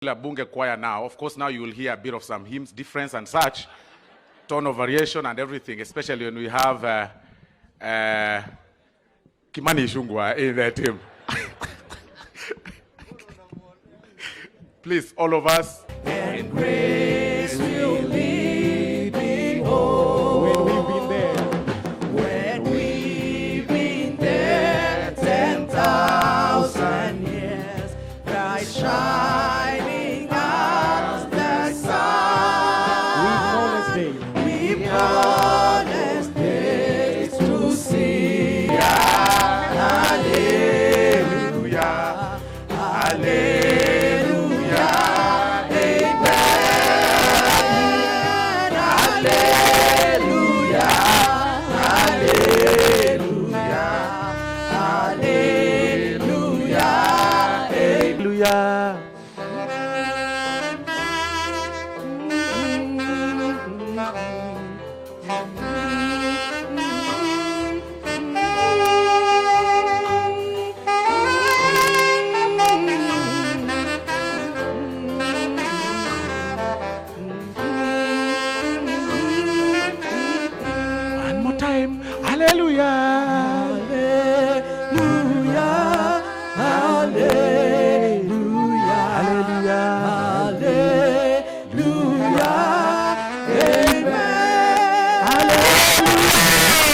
Bunge choir now. Of course, now you will hear a bit of some hymns, difference and such, tone of variation and everything, especially when we have Kimani Ichung'wah in the team. Please, all of us. And grace will lead me home. When we've been there 10,000 years, bright shining as the sun. We've honest days to see. Hallelujah, hallelujah. One more time. Hallelujah. Hallelujah, hallelujah, hallelujah, amen. Hallelujah,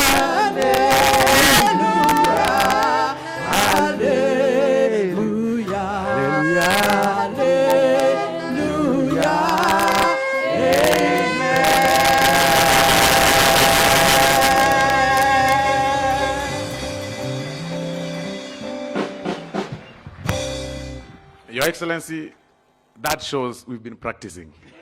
hallelujah, Your Excellency, that shows we've been practicing.